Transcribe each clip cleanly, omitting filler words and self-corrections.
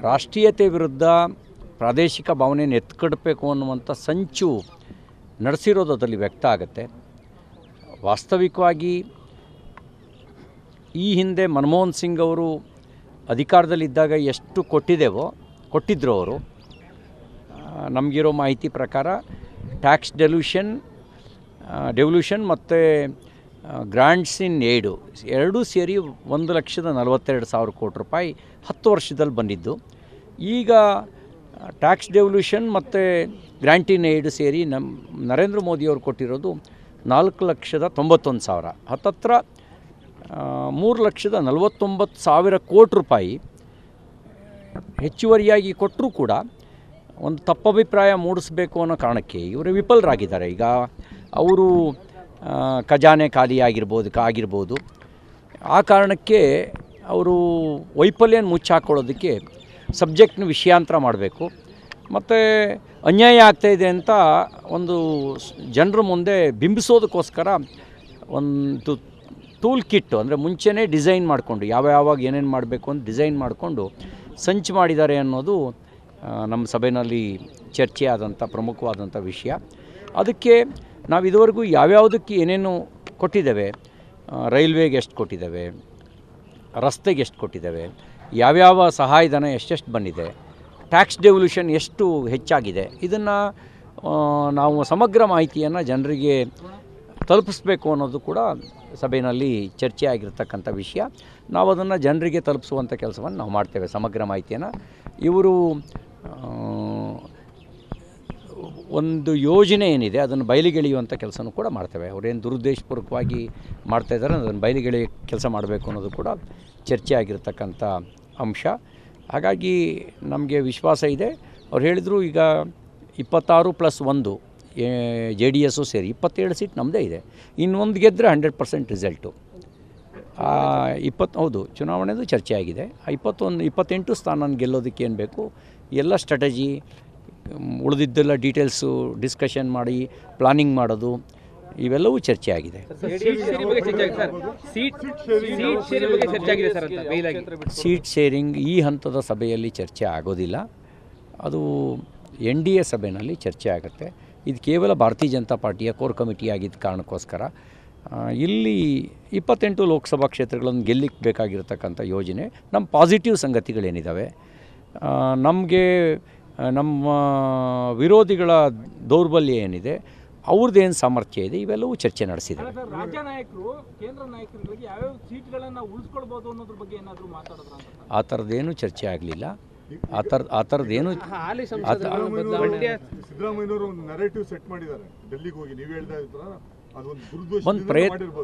ರಾಷ್ಟ್ರೀಯತೆ ವಿರುದ್ಧ ಪ್ರಾದೇಶಿಕ ಭಾವನೆಯನ್ನು ಎತ್ಕಡಬೇಕು ಅನ್ನುವಂಥ ಸಂಚು ನಡೆಸಿರೋದು ಅದರಲ್ಲಿ ವ್ಯಕ್ತ ಆಗುತ್ತೆ. ವಾಸ್ತವಿಕವಾಗಿ ಈ ಹಿಂದೆ ಮನಮೋಹನ್ ಸಿಂಗ್ ಅವರು ಅಧಿಕಾರದಲ್ಲಿದ್ದಾಗ ಎಷ್ಟು ಕೊಟ್ಟಿದ್ದರು ಅವರು, ನಮಗಿರೋ ಮಾಹಿತಿ ಪ್ರಕಾರ ಟ್ಯಾಕ್ಸ್ ಡೆವಲ್ಯೂಷನ್ ಮತ್ತು ಗ್ರಾಂಟ್ಸ್ ಇನ್ ಏಡು ಎರಡೂ ಸೇರಿ 1,42,000 ಕೋಟಿ ರೂಪಾಯಿ 10 ವರ್ಷದಲ್ಲಿ ಬಂದಿದ್ದು. ಈಗ ಟ್ಯಾಕ್ಸ್ ಡೆವಲ್ಯೂಷನ್ ಮತ್ತು ಗ್ರಾಂಟ್ ಇನ್ ಏಡು ಸೇರಿ ನರೇಂದ್ರ ಮೋದಿಯವರು ಕೊಟ್ಟಿರೋದು 4,91,000, ಹತ್ತತ್ರ 3,49,000 ಕೋಟಿ ರೂಪಾಯಿ ಹೆಚ್ಚುವರಿಯಾಗಿ ಕೊಟ್ಟರೂ ಕೂಡ ಒಂದು ತಪ್ಪಭಿಪ್ರಾಯ ಮೂಡಿಸಬೇಕು ಅನ್ನೋ ಕಾರಣಕ್ಕೆ ಇವರು ವಿಫಲರಾಗಿದ್ದಾರೆ. ಈಗ ಅವರು ಖಜಾನೆ ಖಾಲಿ ಆಗಿರ್ಬೋದು. ಆ ಕಾರಣಕ್ಕೆ ಅವರು ವೈಫಲ್ಯನ ಮುಚ್ಚಾಕೊಳ್ಳೋದಕ್ಕೆ ಸಬ್ಜೆಕ್ಟ್ನ ವಿಷಯಾಂತರ ಮಾಡಬೇಕು ಮತ್ತು ಅನ್ಯಾಯ ಆಗ್ತಾಯಿದೆ ಅಂತ ಒಂದು ಜನರ ಮುಂದೆ ಬಿಂಬಿಸೋದಕ್ಕೋಸ್ಕರ ಒಂದು ಟೂಲ್ ಕಿಟ್ಟು, ಅಂದರೆ ಮುಂಚೆನೇ ಡಿಸೈನ್ ಮಾಡಿಕೊಂಡು ಯಾವಾಗ ಏನೇನು ಮಾಡಬೇಕು ಅಂತ ಡಿಸೈನ್ ಮಾಡಿಕೊಂಡು ಸಂಚು ಮಾಡಿದ್ದಾರೆ ಅನ್ನೋದು ನಮ್ಮ ಸಭೆಯಲ್ಲಿ ಚರ್ಚೆ ಆದಂಥ ಪ್ರಮುಖವಾದಂಥ ವಿಷಯ. ಅದಕ್ಕೆ ನಾವು ಇದುವರೆಗೂ ಯಾವ್ಯಾವುದಕ್ಕೆ ಏನೇನು ಕೊಟ್ಟಿದ್ದೇವೆ, ರೈಲ್ವೆಗೆ ಎಷ್ಟು ಕೊಟ್ಟಿದ್ದೇವೆ, ರಸ್ತೆಗೆ ಎಷ್ಟು ಕೊಟ್ಟಿದ್ದೇವೆ, ಯಾವ್ಯಾವ ಸಹಾಯಧನ ಎಷ್ಟೆಷ್ಟು ಬಂದಿದೆ, ಟ್ಯಾಕ್ಸ್ ಡೆವಲ್ಯೂಷನ್ ಎಷ್ಟು ಹೆಚ್ಚಾಗಿದೆ, ಇದನ್ನು ನಾವು ಸಮಗ್ರ ಮಾಹಿತಿಯನ್ನು ಜನರಿಗೆ ತಲುಪಿಸ್ಬೇಕು ಅನ್ನೋದು ಕೂಡ ಸಭೆಯಲ್ಲಿ ಚರ್ಚೆ ಆಗಿರ್ತಕ್ಕಂಥ ವಿಷಯ. ನಾವು ಅದನ್ನು ಜನರಿಗೆ ತಲುಪಿಸುವಂಥ ಕೆಲಸವನ್ನು ನಾವು ಮಾಡ್ತೇವೆ. ಸಮಗ್ರ ಮಾಹಿತಿಯನ್ನು ಇವರು ಒಂದು ಯೋಜನೆ ಏನಿದೆ ಅದನ್ನು ಬಯಲಿಗೆಳೆಯುವಂಥ ಕೆಲಸನೂ ಕೂಡ ಮಾಡ್ತೇವೆ. ಅವರೇನು ದುರುದ್ದೇಶಪೂರ್ವಕವಾಗಿ ಮಾಡ್ತಾಯಿದ್ದಾರೆ ಅದನ್ನು ಬಯಲಿಗೆಳೆಯ ಕೆಲಸ ಮಾಡಬೇಕು ಅನ್ನೋದು ಕೂಡ ಚರ್ಚೆ ಆಗಿರ್ತಕ್ಕಂಥ ಅಂಶ. ಹಾಗಾಗಿ ನಮಗೆ ವಿಶ್ವಾಸ ಇದೆ. ಅವ್ರು ಹೇಳಿದರು ಈಗ 26+1 JDS ಸೇರಿ 27 ಸೀಟ್ ನಮ್ಮದೇ ಇದೆ. ಇನ್ನೊಂದು ಗೆದ್ದರೆ 100% ರಿಸಲ್ಟು. 20 ಹೌದು, ಚುನಾವಣೆದು ಚರ್ಚೆ ಆಗಿದೆ. 28 ಸ್ಥಾನ ಗೆಲ್ಲೋದಕ್ಕೆ ಏನು ಬೇಕು ಎಲ್ಲ ಸ್ಟ್ರಾಟಜಿ, ಉಳಿದಿದ್ದೆಲ್ಲ ಡೀಟೇಲ್ಸು ಡಿಸ್ಕಷನ್ ಮಾಡಿ ಪ್ಲಾನಿಂಗ್ ಮಾಡೋದು ಇವೆಲ್ಲವೂ ಚರ್ಚೆ ಆಗಿದೆ. ಸೀಟ್ ಶೇರಿಂಗ್ ಈ ಹಂತದ ಸಭೆಯಲ್ಲಿ ಚರ್ಚೆ ಆಗೋದಿಲ್ಲ. ಅದು NDA ಸಭೆಯಲ್ಲಿ ಚರ್ಚೆ ಆಗುತ್ತೆ. ಇದು ಕೇವಲ ಭಾರತೀಯ ಜನತಾ ಪಾರ್ಟಿಯ ಕೋರ್ ಕಮಿಟಿ ಆಗಿದ್ದ ಕಾರಣಕ್ಕೋಸ್ಕರ ಇಲ್ಲಿ 28 ಲೋಕಸಭಾ ಕ್ಷೇತ್ರಗಳನ್ನು ಗೆಲ್ಲಿಕ್ಕೆ ಬೇಕಾಗಿರ್ತಕ್ಕಂಥ ಯೋಜನೆ, ನಮ್ಮ ಪಾಸಿಟಿವ್ ಸಂಗತಿಗಳೇನಿದ್ದಾವೆ, ನಮಗೆ ನಮ್ಮ ವಿರೋಧಿಗಳ ದೌರ್ಬಲ್ಯ ಏನಿದೆ, ಅವ್ರದ್ದೇನು ಸಾಮರ್ಥ್ಯ ಇದೆ, ಇವೆಲ್ಲವೂ ಚರ್ಚೆ ನಡೆಸಿದ್ದಾರೆ. ರಾಜ್ಯ ನಾಯಕರು ಕೇಂದ್ರ ನಾಯಕರುಗಳಿಗೆ ಯಾವ ಸೀಟ್ಗಳನ್ನು ಉಳಿಸ್ಕೊಳ್ಬೋದು ಅನ್ನೋದ್ರ ಬಗ್ಗೆ ಏನಾದರೂ ಮಾತಾಡಿದ್ರು? ಆ ಥರದ್ದೇನು ಚರ್ಚೆ ಆಗಲಿಲ್ಲ. ಆ ಥರದ್ದೇನು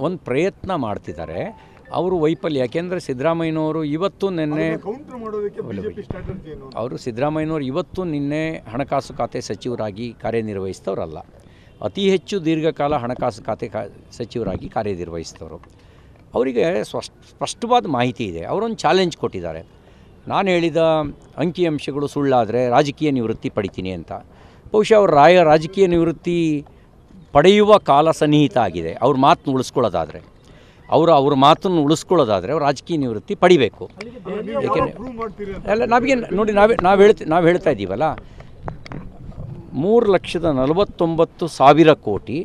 ಒಂದು ಪ್ರಯತ್ನ ಮಾಡ್ತಿದ್ದಾರೆ. ಅವರು ವೈಫಲ್ಯ. ಯಾಕೆಂದರೆ ಸಿದ್ದರಾಮಯ್ಯನವರು ನಿನ್ನೆ ಹಣಕಾಸು ಖಾತೆ ಸಚಿವರಾಗಿ ಕಾರ್ಯನಿರ್ವಹಿಸಿದವರಲ್ಲ, ಅತಿ ಹೆಚ್ಚು ದೀರ್ಘಕಾಲ ಹಣಕಾಸು ಖಾತೆ ಸಚಿವರಾಗಿ ಕಾರ್ಯನಿರ್ವಹಿಸಿದವರು. ಅವರಿಗೆ ಸ್ಪಷ್ಟವಾದ ಮಾಹಿತಿ ಇದೆ. ಅವರೊಂದು ಚಾಲೆಂಜ್ ಕೊಟ್ಟಿದ್ದಾರೆ. ನಾನು ಹೇಳಿದ ಅಂಕಿಅಂಶಗಳು ಸುಳ್ಳಾದರೆ ರಾಜಕೀಯ ನಿವೃತ್ತಿ ಪಡಿತೀನಿ ಅಂತ. ಬಹುಶಃ ಅವರು ರಾಜಕೀಯ ನಿವೃತ್ತಿ ಪಡೆಯುವ ಕಾಲ ಸನ್ನಿಹಿತ ಆಗಿದೆ. ಅವ್ರ ಮಾತನ್ನು ಉಳಿಸ್ಕೊಳ್ಳೋದಾದರೆ ಅವ್ರ ಮಾತನ್ನು ಉಳಿಸ್ಕೊಳ್ಳೋದಾದರೆ ಅವ್ರು ರಾಜಕೀಯ ನಿವೃತ್ತಿ ಪಡಿಬೇಕು. ಏಕೆಂದರೆ ಅಲ್ಲ, ನಾವೇನು ನೋಡಿ, ನಾವು ಹೇಳ್ತಾ ಇದ್ದೀವಲ್ಲ, 3,49,000 ಕೋಟಿ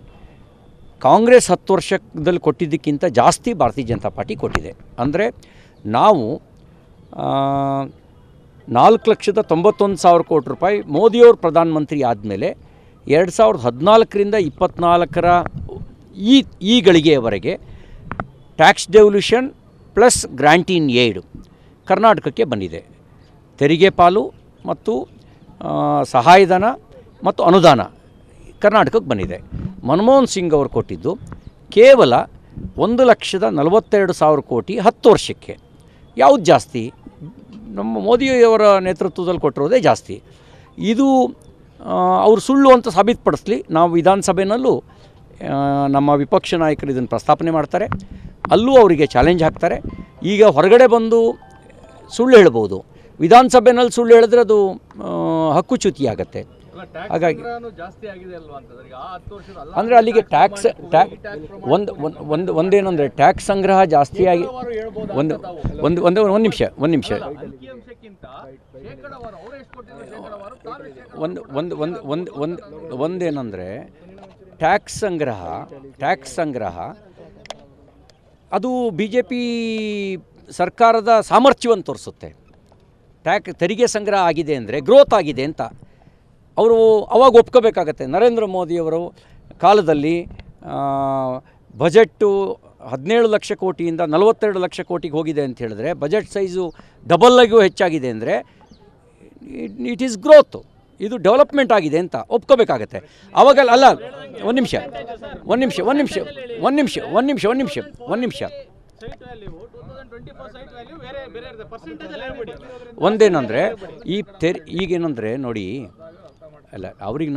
ಕಾಂಗ್ರೆಸ್ 10 ವರ್ಷದಲ್ಲಿ ಕೊಟ್ಟಿದ್ದಕ್ಕಿಂತ ಜಾಸ್ತಿ ಭಾರತೀಯ ಜನತಾ ಪಾರ್ಟಿ ಕೊಟ್ಟಿದೆ. ಅಂದರೆ ನಾವು 4,91,000 ಕೋಟಿ ರೂಪಾಯಿ ಮೋದಿಯವರು ಪ್ರಧಾನಮಂತ್ರಿ ಆದಮೇಲೆ 2014ರಿಂದ 24ರ ಈ ಗಳಿಗೆಯವರೆಗೆ ಟ್ಯಾಕ್ಸ್ ಡೆವಲ್ಯೂಷನ್ ಪ್ಲಸ್ ಗ್ರಾಂಟ್ ಇನ್ ಏಡ್ ಕರ್ನಾಟಕಕ್ಕೆ ಬಂದಿದೆ. ತೆರಿಗೆ ಪಾಲು ಮತ್ತು ಸಹಾಯಧನ ಮತ್ತು ಅನುದಾನ ಕರ್ನಾಟಕಕ್ಕೆ ಬಂದಿದೆ. ಮನಮೋಹನ್ ಸಿಂಗ್ ಅವರು ಕೊಟ್ಟಿದ್ದು ಕೇವಲ 1,42,000 ಕೋಟಿ 10 ವರ್ಷಕ್ಕೆ. ಯಾವುದು ಜಾಸ್ತಿ? ನಮ್ಮ ಮೋದಿಯವರ ನೇತೃತ್ವದಲ್ಲಿ ಕೊಟ್ಟಿರೋದೇ ಜಾಸ್ತಿ. ಇದು ಅವರು ಸುಳ್ಳು ಅಂತ ಸಾಬೀತುಪಡಿಸಲಿ. ನಾವು ವಿಧಾನಸಭೆಯಲ್ಲೂ ನಮ್ಮ ವಿಪಕ್ಷ ನಾಯಕರು ಇದನ್ನು ಪ್ರಸ್ತಾಪನೆ ಮಾಡ್ತಾರೆ, ಅಲ್ಲೂ ಅವರಿಗೆ ಚಾಲೆಂಜ್ ಹಾಕ್ತಾರೆ. ಈಗ ಹೊರಗಡೆ ಬಂದು ಸುಳ್ಳು ಹೇಳ್ಬೋದು, ವಿಧಾನಸಭೆಯಲ್ಲಿ ಸುಳ್ಳು ಹೇಳಿದ್ರೆ ಅದು ಹಕ್ಕುಚ್ಯುತಿ ಆಗುತ್ತೆ. ಹಾಗಾಗಿ ಜಾಸ್ತಿ ಆಗಿದೆ ಅಲ್ವಾ ಅಂತಂದ್ರೆ ಈಗ 10 ವರ್ಷದ ಅಲ್ಲ ಅಂದರೆ ಅಲ್ಲಿಗೆ ಟ್ಯಾಕ್ಸ್ ಒಂದೇನೆಂದರೆ ಟ್ಯಾಕ್ಸ್ ಸಂಗ್ರಹ ಜಾಸ್ತಿಯಾಗಿ ಒಂದು ನಿಮಿಷ ಅಂಕಿಅಂಶಕ್ಕಿಂತ ಶೇಕಡಾವಾರು ಅವರು ಎಷ್ಟು ಕೊಟ್ಟಿದ್ದಾರೆ ಶೇಕಡಾವಾರು ತಾವು ಎಷ್ಟು ಒಂದೇನೆಂದರೆ ಟ್ಯಾಕ್ಸ್ ಸಂಗ್ರಹ ಅದು BJP ಸರ್ಕಾರದ ಸಾಮರ್ಥ್ಯವನ್ನು ತೋರಿಸುತ್ತೆ. ತೆರಿಗೆ ಸಂಗ್ರಹ ಆಗಿದೆ ಅಂದರೆ ಗ್ರೋತ್ ಆಗಿದೆ ಅಂತ ಅವರು ಅವಾಗ ಒಪ್ಕೋಬೇಕಾಗತ್ತೆ. ನರೇಂದ್ರ ಮೋದಿಯವರ ಕಾಲದಲ್ಲಿ ಬಜೆಟ್ಟು 17 ಲಕ್ಷ ಕೋಟಿಯಿಂದ 42 ಲಕ್ಷ ಕೋಟಿಗೆ ಹೋಗಿದೆ ಅಂತ ಹೇಳಿದ್ರೆ ಬಜೆಟ್ ಸೈಜು ಡಬಲ್ಲಾಗಿಯೂ ಹೆಚ್ಚಾಗಿದೆ ಅಂದರೆ ಇಟ್ ಈಸ್ ಗ್ರೋತ್, ಇದು ಡೆವಲಪ್ಮೆಂಟ್ ಆಗಿದೆ ಅಂತ ಒಪ್ಕೋಬೇಕಾಗತ್ತೆ. ಅವಾಗ ಅಲ್ಲ ಒಂದು ನಿಮಿಷ ಒಂದೇನಂದರೆ ಈಗೇನೆಂದರೆ ನೋಡಿ ಅಲ್ಲ ಅವ್ರಿಗೆ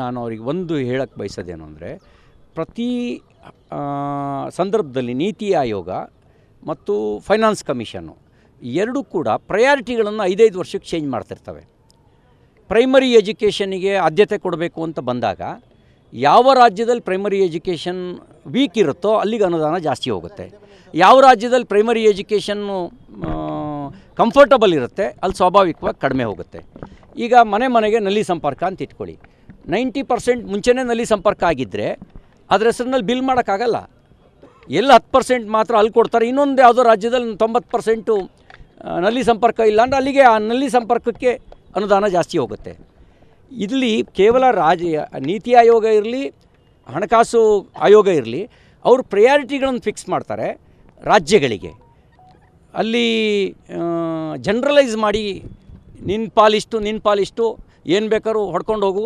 ಒಂದು ಹೇಳಕ್ಕೆ ಬಯಸೋದೇನು ಅಂದರೆ ಪ್ರತಿ ಸಂದರ್ಭದಲ್ಲಿ ನೀತಿ ಆಯೋಗ ಮತ್ತು ಫೈನಾನ್ಸ್ ಕಮಿಷನ್ನು ಎರಡೂ ಕೂಡ ಪ್ರಯಾರಿಟಿಗಳನ್ನು 5 ವರ್ಷಕ್ಕೆ ಚೇಂಜ್ ಮಾಡ್ತಿರ್ತವೆ. ಪ್ರೈಮರಿ ಎಜುಕೇಷನಿಗೆ ಆದ್ಯತೆ ಕೊಡಬೇಕು ಅಂತ ಬಂದಾಗ ಯಾವ ರಾಜ್ಯದಲ್ಲಿ ಪ್ರೈಮರಿ ಎಜುಕೇಷನ್ ವೀಕ್ ಇರುತ್ತೋ ಅಲ್ಲಿಗೆ ಅನುದಾನ ಜಾಸ್ತಿ ಹೋಗುತ್ತೆ. ಯಾವ ರಾಜ್ಯದಲ್ಲಿ ಪ್ರೈಮರಿ ಎಜುಕೇಷನ್ನು ಕಂಫರ್ಟಬಲ್ ಇರುತ್ತೆ ಅಲ್ಲಿ ಸ್ವಾಭಾವಿಕವಾಗಿ ಕಡಿಮೆ ಹೋಗುತ್ತೆ. ಈಗ ಮನೆಗೆ ನಲ್ಲಿ ಸಂಪರ್ಕ ಅಂತ ಇಟ್ಕೊಳ್ಳಿ, 90% ಮುಂಚೆನೇ ನಲ್ಲಿ ಸಂಪರ್ಕ ಆಗಿದ್ದರೆ ಅದರ ಹೆಸರಿನಲ್ಲಿ ಬಿಲ್ ಮಾಡೋಕ್ಕಾಗಲ್ಲ. ಎಲ್ಲ 10% ಮಾತ್ರ ಅಲ್ಲಿ ಕೊಡ್ತಾರೆ, ಇನ್ನೊಂದು ಯಾವುದೋ ರಾಜ್ಯದಲ್ಲಿ 90% ನಲ್ಲಿ ಸಂಪರ್ಕ ಇಲ್ಲ ಅಂದರೆ ಅಲ್ಲಿಗೆ ಆ ನಲ್ಲಿ ಸಂಪರ್ಕಕ್ಕೆ ಅನುದಾನ ಜಾಸ್ತಿ ಹೋಗುತ್ತೆ. ಇಲ್ಲಿ ಕೇವಲ ನೀತಿ ಆಯೋಗ ಇರಲಿ ಹಣಕಾಸು ಆಯೋಗ ಇರಲಿ ಅವರು ಪ್ರಯಾರಿಟಿಗಳನ್ನು ಫಿಕ್ಸ್ ಮಾಡ್ತಾರೆ ರಾಜ್ಯಗಳಿಗೆ. ಅಲ್ಲಿ ಜನರಲೈಸ್ ಮಾಡಿ ನಿನ್ನ ಪಾಲಿಷ್ಟು ಏನು ಬೇಕಾದ್ರೂ ಹೊಡ್ಕೊಂಡು ಹೋಗು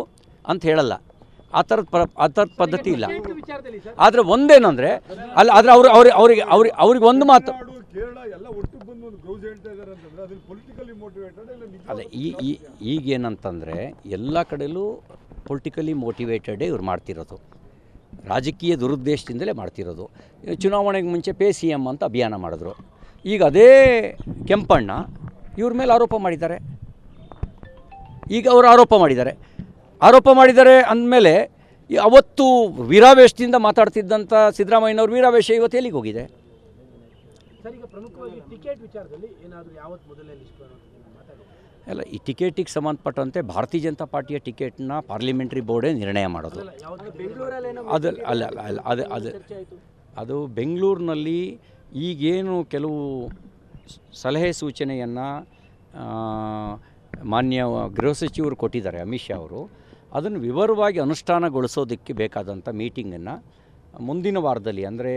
ಅಂತ ಹೇಳಲ್ಲ. ಆ ಥರದ ಪದ್ಧತಿ ಇಲ್ಲ. ಆದರೆ ಒಂದೇನಂದರೆ ಅಲ್ಲಿ ಆದರೆ ಅವ್ರಿಗೆ ಒಂದು ಮಾತು ಅದೇ ಈಗೇನಂತಂದರೆ ಎಲ್ಲ ಕಡೆಯಲ್ಲೂ ಪೊಲಿಟಿಕಲಿ ಮೋಟಿವೇಟೆಡೇ ಇವ್ರು ಮಾಡ್ತಿರೋದು, ರಾಜಕೀಯ ದುರುದ್ದೇಶದಿಂದಲೇ ಮಾಡ್ತಿರೋದು. ಚುನಾವಣೆಗೆ ಮುಂಚೆ ಪೇ CM ಅಂತ ಅಭಿಯಾನ ಮಾಡಿದ್ರು. ಈಗ ಅದೇ ಕೆಂಪಣ್ಣ ಇವ್ರ ಮೇಲೆ ಆರೋಪ ಮಾಡಿದ್ದಾರೆ. ಅವರು ಆರೋಪ ಮಾಡಿದ್ದಾರೆ ಅಂದಮೇಲೆ ಅವತ್ತು ವೀರಾವೇಶದಿಂದ ಮಾತಾಡ್ತಿದ್ದಂಥ ಸಿದ್ದರಾಮಯ್ಯನವ್ರ ವೀರಾವೇಶ ಇವತ್ತು ಎಲ್ಲಿಗೆ ಹೋಗಿದೆ? ಅಲ್ಲ, ಈ ಟಿಕೆಟಿಗೆ ಸಂಬಂಧಪಟ್ಟಂತೆ ಭಾರತೀಯ ಜನತಾ ಪಾರ್ಟಿಯ ಟಿಕೆಟ್ನ ಪಾರ್ಲಿಮೆಂಟ್ರಿ ಬೋರ್ಡೇ ನಿರ್ಣಯ ಮಾಡೋದು. ಅದು ಬೆಂಗಳೂರಿನಲ್ಲಿ ಈಗೇನು ಕೆಲವು ಸಲಹೆ ಸೂಚನೆಯನ್ನು ಮಾನ್ಯ ಗೃಹ ಸಚಿವರು ಕೊಟ್ಟಿದ್ದಾರೆ, ಅಮಿತ್ ಶಾ ಅವರು, ಅದನ್ನು ವಿವರವಾಗಿ ಅನುಷ್ಠಾನಗೊಳಿಸೋದಕ್ಕೆ ಬೇಕಾದಂಥ ಮೀಟಿಂಗನ್ನು ಮುಂದಿನ ವಾರದಲ್ಲಿ ಅಂದರೆ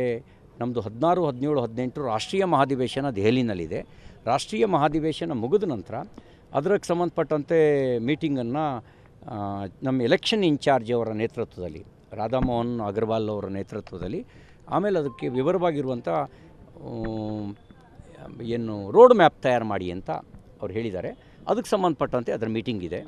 ನಮ್ಮದು 16, 17, 18 ರಾಷ್ಟ್ರೀಯ ಮಹಾಧಿವೇಶನ ದೆಹಲಿನಲ್ಲಿದೆ. ರಾಷ್ಟ್ರೀಯ ಮಹಾಧಿವೇಶನ ಮುಗಿದ ನಂತರ ಅದಕ್ಕೆ ಸಂಬಂಧಪಟ್ಟಂತೆ ಮೀಟಿಂಗನ್ನು ನಮ್ಮ ಎಲೆಕ್ಷನ್ ಇನ್ಚಾರ್ಜ್ ಅವರ ನೇತೃತ್ವದಲ್ಲಿ, ರಾಧಾಮೋಹನ್ ಅಗರ್ವಾಲ್ ಅವರ ನೇತೃತ್ವದಲ್ಲಿ, ಆಮೇಲೆ ಅದಕ್ಕೆ ವಿವರವಾಗಿರುವಂಥ ಏನು ರೋಡ್ ಮ್ಯಾಪ್ ತಯಾರು ಮಾಡಿ ಅಂತ ಅವ್ರು ಹೇಳಿದ್ದಾರೆ. ಅದಕ್ಕೆ ಸಂಬಂಧಪಟ್ಟಂತೆ ಅದರ ಮೀಟಿಂಗ್ ಇದೆ.